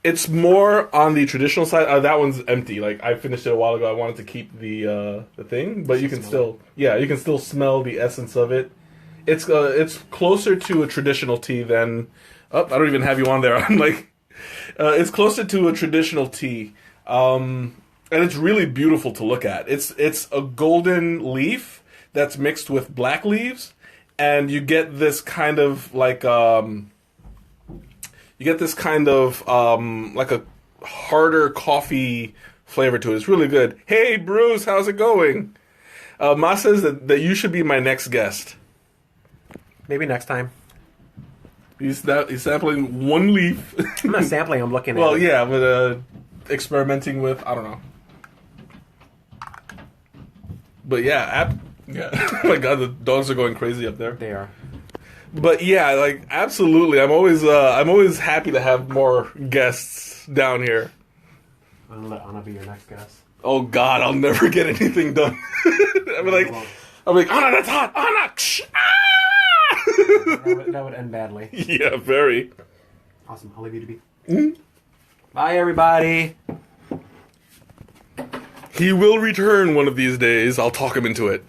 A: it's more on the traditional side. That one's empty. Like, I finished it a while ago. I wanted to keep the thing. But you can still... Yeah, you can still smell the essence of it. It's closer to a traditional tea than... Oh, I don't even have you on there. I'm like... it's closer to a traditional tea. And it's really beautiful to look at. It's a golden leaf that's mixed with black leaves, and you get this kind of like like a harder coffee flavor to it. It's really good. Hey Bruce, how's it going? Ma says that you should be my next guest.
B: Maybe next time.
A: He's sampling one leaf.
B: I'm not sampling. I'm looking at
A: Well,
B: it.
A: yeah, but experimenting with, I don't know. But yeah, yeah. Oh my god, the dogs are going crazy up there.
B: They are.
A: But yeah, like absolutely, I'm always happy to have more guests down here.
B: I'm gonna let Anna be your next guest.
A: Oh god, I'll never get anything done. I'm like, Anna, that's hot, Anna.
B: That would end badly.
A: Yeah, very.
B: Awesome. I'll leave you to be. Mm-hmm. Bye, everybody.
A: He will return one of these days. I'll talk him into it.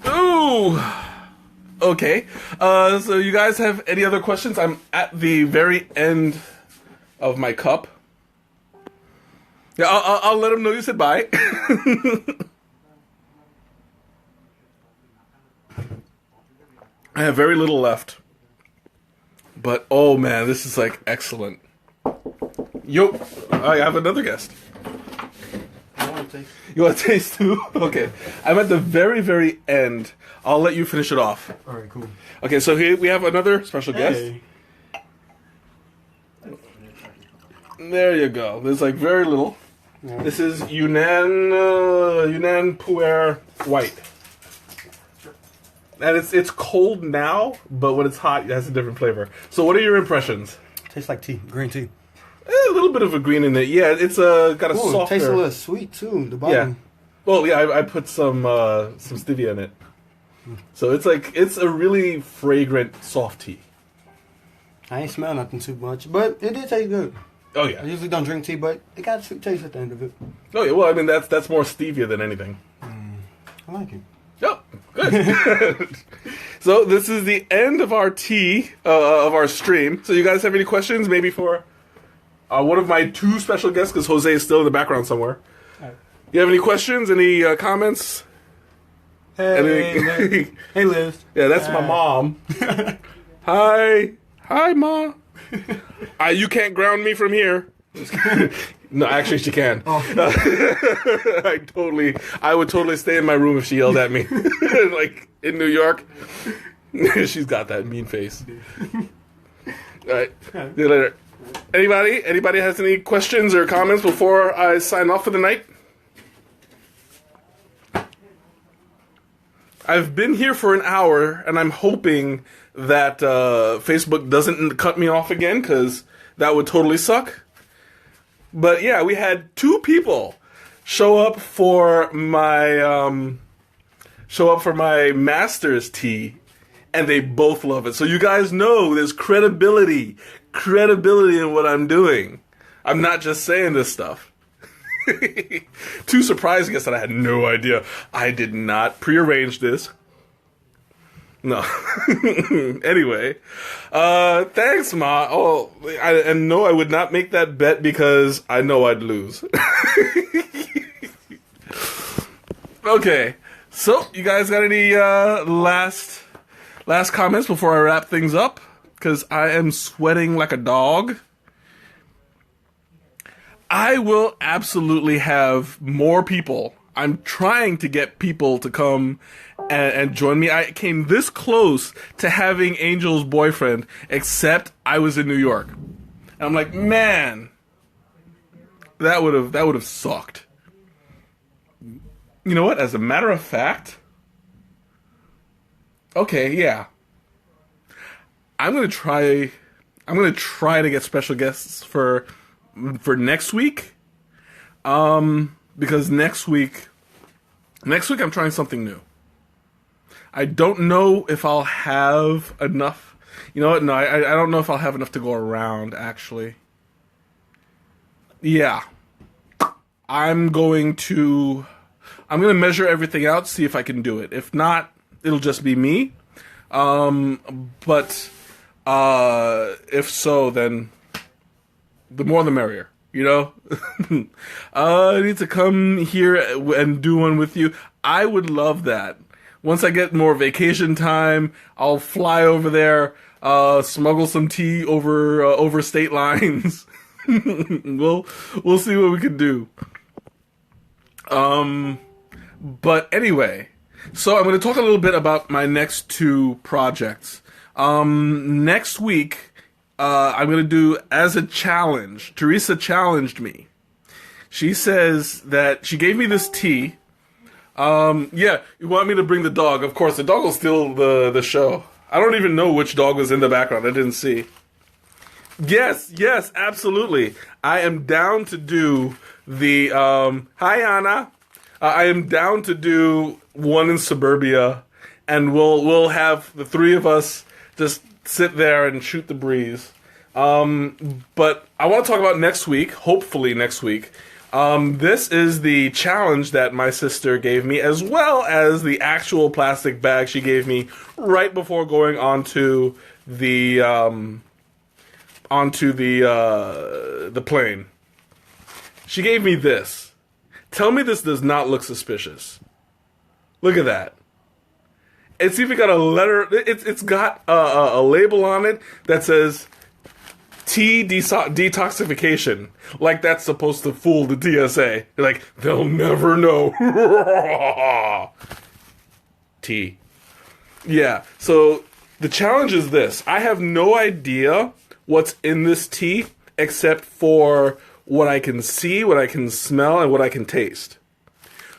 A: Ooh. Okay. So you guys have any other questions? I'm at the very end of my cup. Yeah, I'll let him know you said bye. I have very little left. But, oh man, this is like excellent. Yo, I have another guest.
B: I want to taste.
A: You want to taste too? Okay. I'm at the very, very end. I'll let you finish it off.
B: Alright, cool.
A: Okay, so here we have another special guest.
B: Hey.
A: There you go. There's like very little.
B: Yeah.
A: This is Ynnan Puer White. And it's cold now, but when it's hot, it has a different flavor. So what are your impressions?
B: Tastes like tea, green tea.
A: A little bit of a green in it. Yeah, it's got a
B: Ooh,
A: softer...
B: tastes a little sweet too. The bottom.
A: Yeah. Well, yeah, I put some stevia in it. So it's a really fragrant soft tea.
B: I ain't smell nothing too much, but it did taste good.
A: Oh
B: I
A: yeah.
B: usually don't drink tea, but it got a sweet taste at the end of it.
A: Oh yeah. Well, I mean that's more stevia than anything.
B: I like it.
A: Yep. Good. So this is the end of our tea of our stream. So you guys have any questions? Maybe for one of my two special guests, because Jose is still in the background somewhere.
B: Right.
A: You have any questions? Any comments?
B: Hey, Liz. Hey, Liz.
A: Yeah, that's my mom. Hi, Ma. You can't ground me from here. No, actually, she can.
B: Oh.
A: I would totally stay in my room if she yelled at me, like in New York. She's got that mean face. All right, see you later. Anybody has any questions or comments before I sign off for the night? I've been here for an hour, and I'm hoping that Facebook doesn't cut me off again, because that would totally suck. But yeah, we had 2 people show up for my master's tea, and they both love it. So you guys know there's credibility in what I'm doing. I'm not just saying this stuff. 2 surprising guests that I had no idea. I did not prearrange this. No. Anyway, thanks, Ma. Oh, and no, I would not make that bet because I know I'd lose. Okay, so you guys got any last comments before I wrap things up? Because I am sweating like a dog. I will absolutely have more people. I'm trying to get people to come and join me. I came this close to having Angel's boyfriend, except I was in New York. And I'm like, man, that would have sucked. You know what? As a matter of fact, okay, yeah. I'm gonna try to get special guests for next week. Because next week I'm trying something new. I don't know if I'll have enough. You know what? No, I don't know if I'll have enough to go around, actually. Yeah. I'm going to measure everything out, see if I can do it. If not, it'll just be me. But if so, then the more the merrier. You know? I need to come here and do one with you. I would love that. Once I get more vacation time, I'll fly over there, smuggle some tea over state lines. We'll see what we can do. But anyway, so I'm going to talk a little bit about my next 2 projects. Next week, I'm going to do as a challenge. Teresa challenged me. She says that she gave me this tea. Yeah, you want me to bring the dog. Of course, the dog will steal the show. I don't even know which dog was in the background. I didn't see. Yes, absolutely. I am down to do the, hi Anna. I am down to do one in suburbia, and we'll have the 3 of us just sit there and shoot the breeze. But I want to talk about next week, hopefully next week, This is the challenge that my sister gave me, as well as the actual plastic bag she gave me right before going onto the plane. She gave me this. Tell me this does not look suspicious. Look at that. It's even got a letter. It's got a label on it that says tea detoxification. Like that's supposed to fool the TSA. You're like, they'll never know. Tea. Yeah. So the challenge is this. I have no idea what's in this tea except for what I can see, what I can smell, and what I can taste.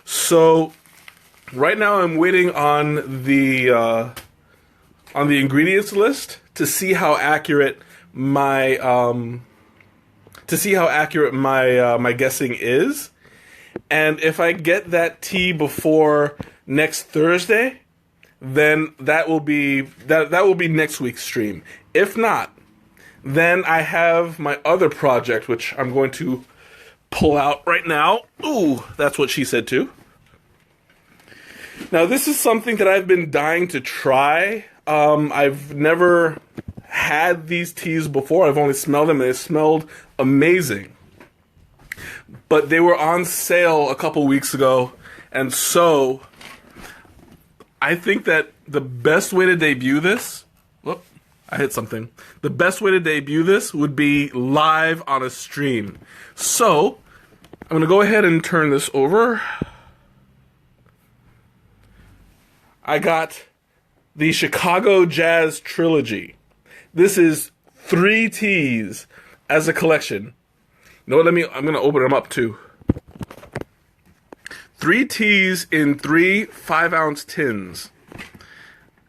A: So right now I'm waiting on the ingredients list to see how accurate my my guessing is. And if I get that tea before next Thursday, then that will be next week's stream. If not, then I have my other project, which I'm going to pull out right now. Ooh, that's what she said too. Now, this is something that I've been dying to try. I've never had these teas before. I've only smelled them, and they smelled amazing. But they were on sale a couple weeks ago, and so I think that the best way to debut this... Whoop, I hit something. The best way to debut this would be live on a stream. So, I'm going to go ahead and turn this over. I got the Chicago Jazz Trilogy. This is 3 teas as a collection. You know what, I'm going to open them up too. 3 teas in 3 5-ounce tins.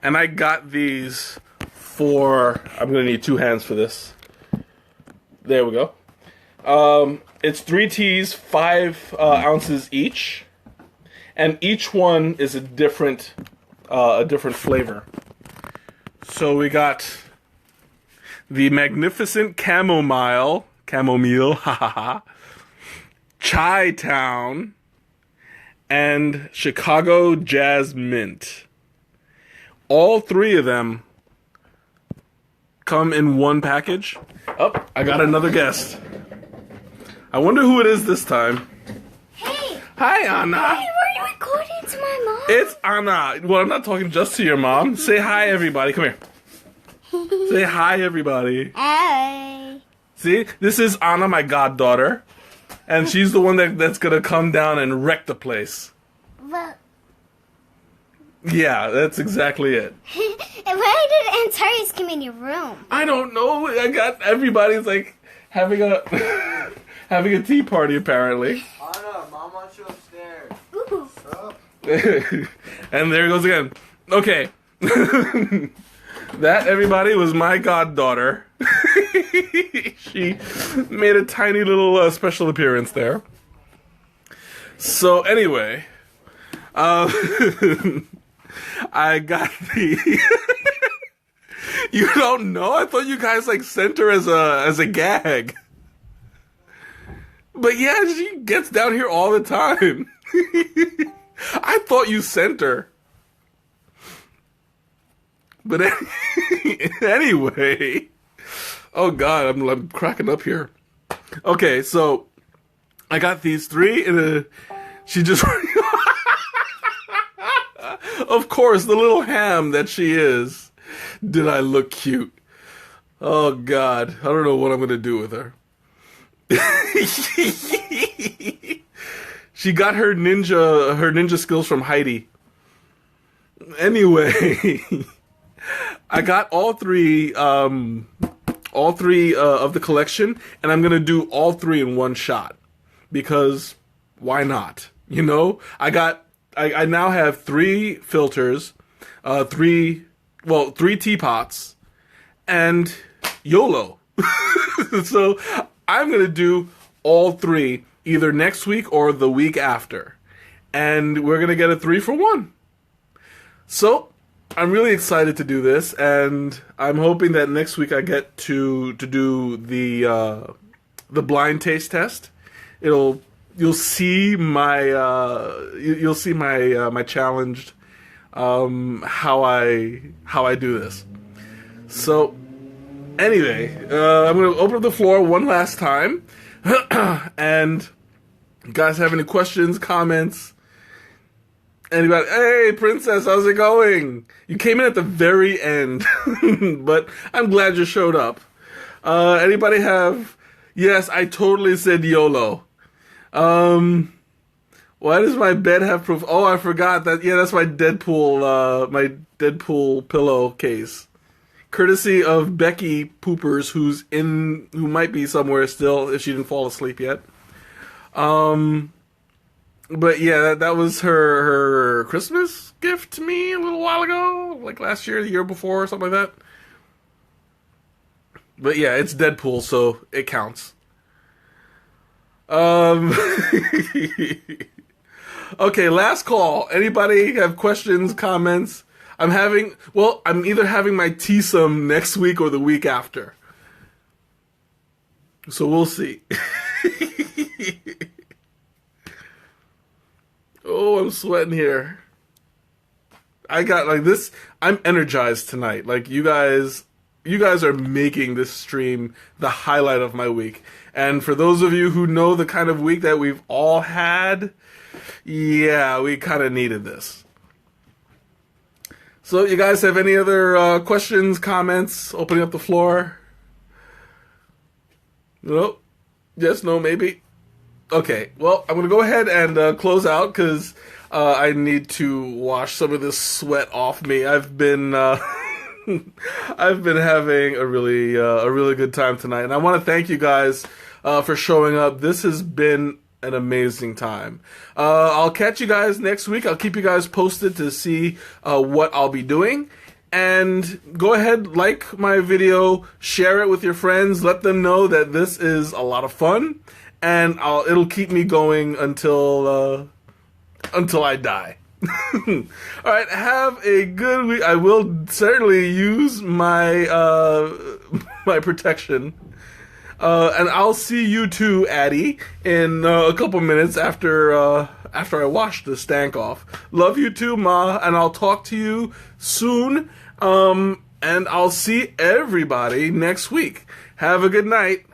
A: And I got these for, I'm going to need 2 hands for this. There we go. It's 3 teas, 5 ounces each. And each one is a different flavor. So we got the Magnificent Chamomile, Chai Town, and Chicago Jazz Mint. All 3 of them come in one package. Oh, I got another guest. I wonder who it is this time.
C: Hey!
A: Hi, Anna.
C: Hey, were you recording to my mom?
A: It's Anna. Well, I'm not talking just to your mom. Say hi, everybody. Come here. Say hi, everybody.
C: Hey!
A: See, this is Anna, my goddaughter. And she's the one that's going to come down and wreck the place.
C: Well...
A: Yeah, that's exactly it.
C: Why did Antares come in your room?
A: I don't know. I got everybody's like having a having a tea party apparently.
B: Anna, Mom wants you upstairs.
C: Ooh.
B: What's up?
A: And there it goes again. Okay. That, everybody, was my goddaughter. She made a tiny little special appearance there. So anyway, I got the... You don't know? I thought you guys like sent her as a gag. But yeah, she gets down here all the time. I thought you sent her. But anyway, oh god, I'm cracking up here. Okay, so I got these 3 in a. She just. Of course, the little ham that she is. Did I look cute? Oh god, I don't know what I'm gonna do with her. She got her ninja skills from Heidi. Anyway, I got all three of the collection, and I'm gonna do all 3 in one shot because why not? You know, I now have 3 filters, 3 teapots, and YOLO. So I'm gonna do all 3 either next week or the week after, and we're gonna get a 3 for 1. So I'm really excited to do this, and I'm hoping that next week I get to do the blind taste test. It'll you'll see my my challenged how I do this. So anyway, I'm gonna open up the floor one last time, and you guys have any questions, comments? Anybody? Hey, Princess, how's it going? You came in at the very end, but I'm glad you showed up. Anybody have? Yes, I totally said YOLO. Why does my bed have proof? Oh, I forgot that. Yeah, that's my Deadpool pillowcase. Courtesy of Becky Poopers, who might be somewhere still if she didn't fall asleep yet. But yeah, that was her Christmas gift to me a little while ago, like last year, the year before, or something like that. But yeah, it's Deadpool, so it counts. Okay, last call. Anybody have questions, comments? I'm either having my teasome next week or the week after. So we'll see. Oh, I'm sweating here. I got like this. I'm energized tonight. Like you guys are making this stream the highlight of my week. And for those of you who know the kind of week that we've all had, yeah, we kind of needed this. So you guys have any other questions, comments? Opening up the floor. No? Yes, no, maybe? Okay, well, I'm going to go ahead and close out because I need to wash some of this sweat off me. I've been having a really good time tonight, and I want to thank you guys for showing up. This has been an amazing time. I'll catch you guys next week. I'll keep you guys posted to see what I'll be doing. And go ahead, like my video, share it with your friends, let them know that this is a lot of fun. And it'll keep me going until I die. All right, have a good week. I will certainly use my my protection, and I'll see you too, Addie, in a couple minutes after I wash the stank off. Love you too, Ma, and I'll talk to you soon. And I'll see everybody next week. Have a good night.